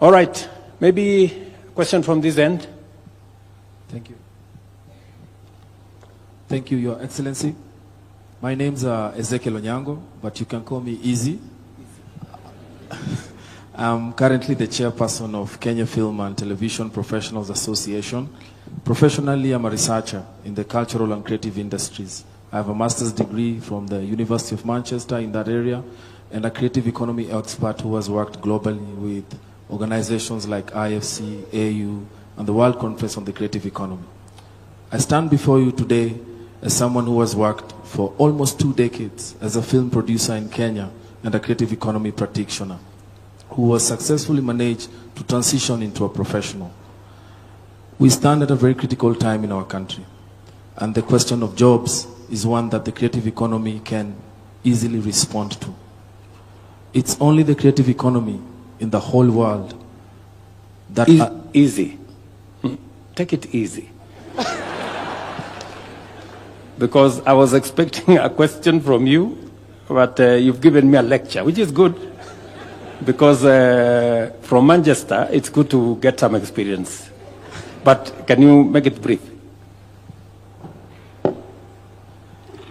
All right, maybe a question from this end. Thank you. Thank you, Your Excellency. My name's Ezekiel Onyango, but you can call me Easy. I'm currently the chairperson of Kenya Film and Television Professionals Association. Professionally, I'm a researcher in the cultural and creative industries. I have a master's degree from the University of Manchester in that area, and a creative economy expert who has worked globally with organizations like IFC, AU, and the World Conference on the Creative Economy. I stand before you today as someone who has worked for almost 2 decades as a film producer in Kenya and a creative economy practitioner, who was successfully managed to transition into a professional. We stand at a very critical time in our country, and the question of jobs is one that the creative economy can easily respond to. It's only the creative economy in the whole world that... Easy. Take it easy. Because I was expecting a question from you, but you've given me a lecture, which is good. Because from Manchester, it's good to get some experience. But can you make it brief?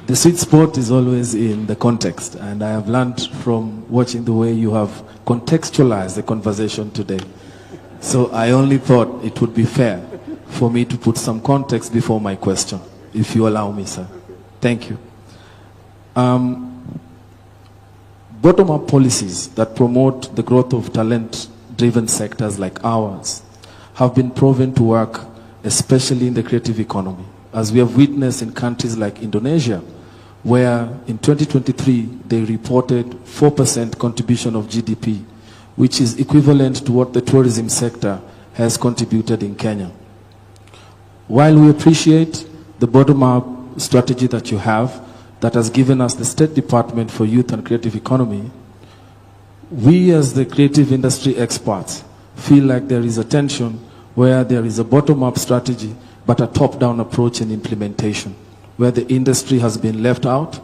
The sweet spot is always in the context, and I have learned from watching the way you have contextualized the conversation today. So I only thought it would be fair for me to put some context before my question, if you allow me, sir. Thank you. Bottom-up policies that promote the growth of talent-driven sectors like ours have been proven to work, especially in the creative economy, as we have witnessed in countries like Indonesia, where in 2023 they reported 4% contribution of GDP, which is equivalent to what the tourism sector has contributed in Kenya. While we appreciate the bottom-up strategy that you have, that has given us the State Department for Youth and Creative Economy, we as the creative industry experts feel like there is a tension where there is a bottom-up strategy but a top-down approach in implementation, where the industry has been left out,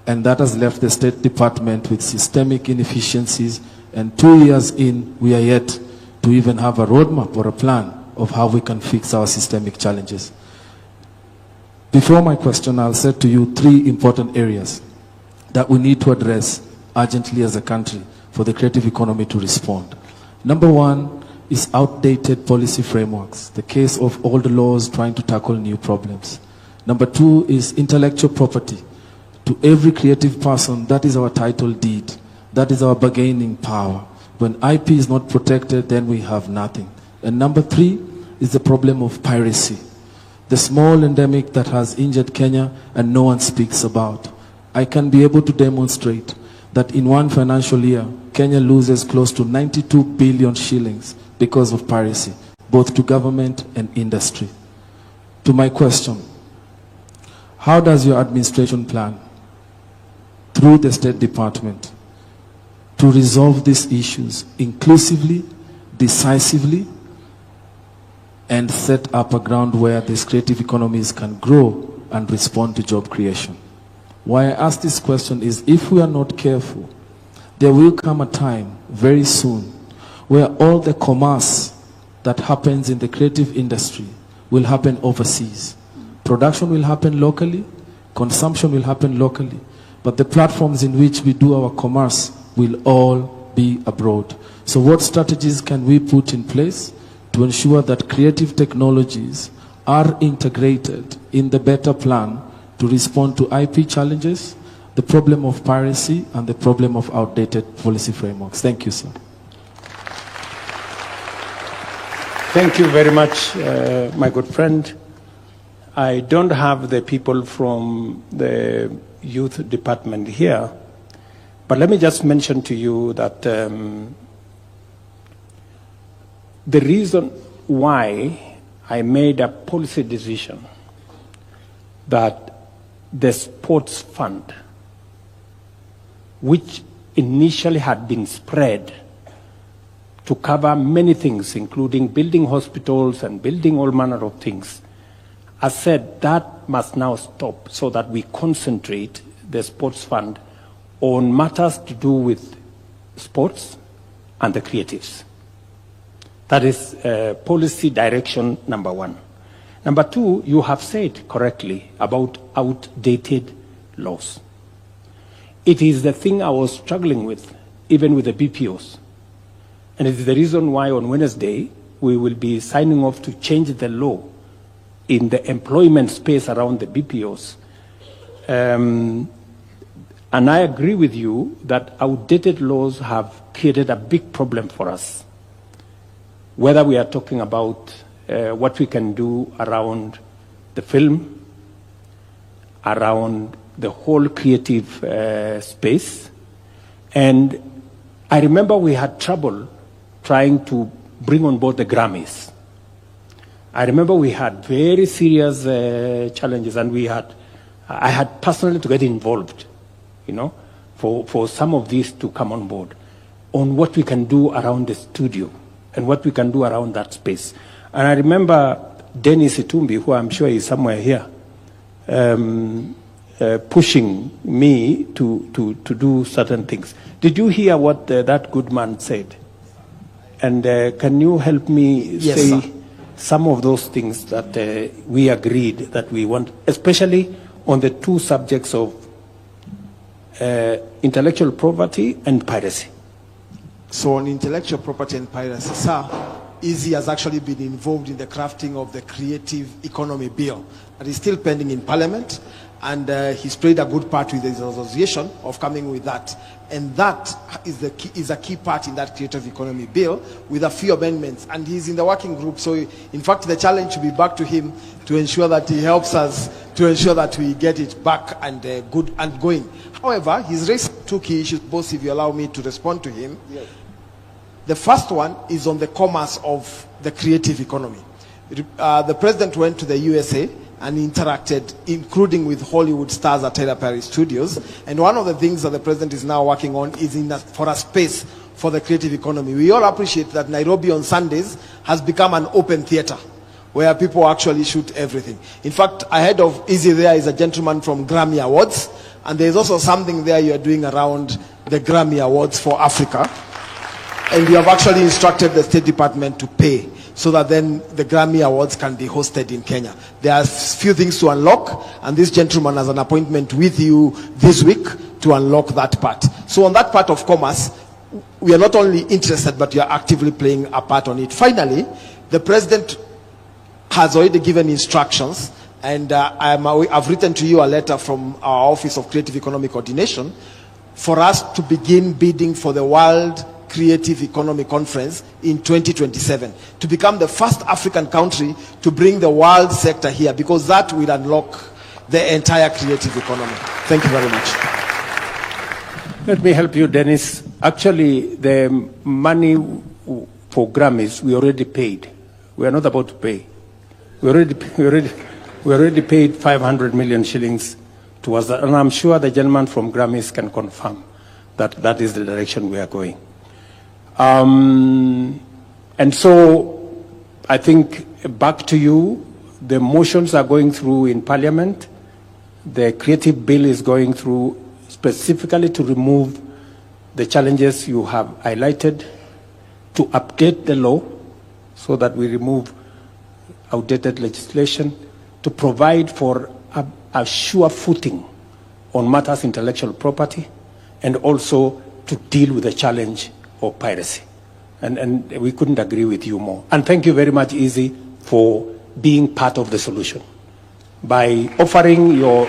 and that has left the State Department with systemic inefficiencies, and 2 years in, we are yet to even have a roadmap or a plan of how we can fix our systemic challenges. Before my question, I'll say to you 3 important areas that we need to address urgently as a country for the creative economy to respond. Number 1 is outdated policy frameworks, the case of old laws trying to tackle new problems. Number 2 is intellectual property. To every creative person, that is our title deed. That is our bargaining power. When IP is not protected, then we have nothing. And number 3 is the problem of piracy, the small endemic that has injured Kenya and no one speaks about. I can be able to demonstrate that in one financial year, Kenya loses close to 92 billion shillings because of piracy, both to government and industry. To my question, how does your administration plan, through the State Department, to resolve these issues inclusively, decisively, and set up a ground where these creative economies can grow and respond to job creation? Why I ask this question is, if we are not careful, there will come a time very soon where all the commerce that happens in the creative industry will happen overseas. Production will happen locally, consumption will happen locally, but the platforms in which we do our commerce will all be abroad. So what strategies can we put in place to ensure that creative technologies are integrated in the better plan to respond to IP challenges, the problem of piracy, and the problem of outdated policy frameworks? Thank you, sir. Thank you very much, my good friend. I don't have the people from the youth department here, but let me just mention to you that the reason why I made a policy decision that the sports fund, which initially had been spread to cover many things, including building hospitals and building all manner of things, I said that must now stop so that we concentrate the sports fund on matters to do with sports and the creatives. That is policy direction number one. Number two, you have said correctly about outdated laws. It is the thing I was struggling with, even with the BPOs. And it is the reason why on Wednesday, we will be signing off to change the law in the employment space around the BPOs. And I agree with you that outdated laws have created a big problem for us. Whether we are talking about what we can do around the film, around the whole creative space. And I remember we had trouble trying to bring on board the Grammys. I remember we had very serious challenges, and I had personally to get involved, for some of these to come on board, on what we can do around the studio and what we can do around that space. And I remember Dennis Itumbi, who I'm sure is somewhere here, pushing me to do certain things. Did you hear what that good man said? And can you help me say some of those things that we agreed that we want, especially on the two subjects of intellectual property and piracy? So on intellectual property and piracy, sir, Easy has actually been involved in the crafting of the creative economy bill that is still pending in Parliament, and he's played a good part with his association of coming with that. And that is a key part in that creative economy bill with a few amendments, and he's in the working group. So in fact, the challenge will be back to him to ensure that he helps us to ensure that we get it back and good and going. However, he's raised two key issues, both, if you allow me to respond to him. Yes. The first one is on the commerce of the creative economy. The president went to the USA and interacted, including with Hollywood stars at Tyler Perry Studios. And one of the things that the president is now working on is for a space for the creative economy. We all appreciate that Nairobi on Sundays has become an open theater where people actually shoot everything. In fact, ahead of Easy there is a gentleman from Grammy Awards, and there's also something there you are doing around the Grammy Awards for Africa. And we have actually instructed the State Department to pay so that then the Grammy Awards can be hosted in Kenya. There are a few things to unlock, and this gentleman has an appointment with you this week to unlock that part. So on that part of commerce, we are not only interested, but we are actively playing a part on it. Finally, the president has already given instructions, and I've written to you a letter from our Office of Creative Economy Coordination for us to begin bidding for the World Creative Economy Conference in 2027 to become the first African country to bring the world sector here, because that will unlock the entire creative economy. Thank you very much. Let me help you, Dennis. Actually, the money for Grammys we already paid. We are not about to pay. We already paid 500 million shillings towards that, and I'm sure the gentleman from Grammys can confirm that that is the direction we are going. And so I think back to you, the motions are going through in Parliament. The creative bill is going through specifically to remove the challenges you have highlighted, to update the law so that we remove outdated legislation, to provide for a sure footing on matters intellectual property, and also to deal with the challenge or piracy. And we couldn't agree with you more. And thank you very much, Easy, for being part of the solution. By offering your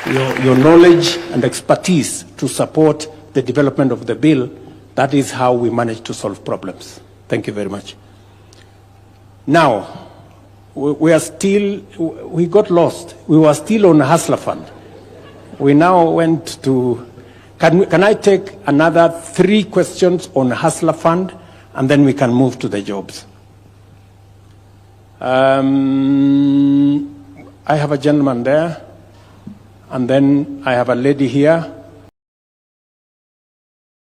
knowledge and expertise to support the development of the bill, that is how we manage to solve problems. Thank you very much. Now, we got lost. We were still on Hustler Fund. We now went to, can I take another 3 questions on Hustler Fund, and then we can move to the jobs? I have a gentleman there, and then I have a lady here.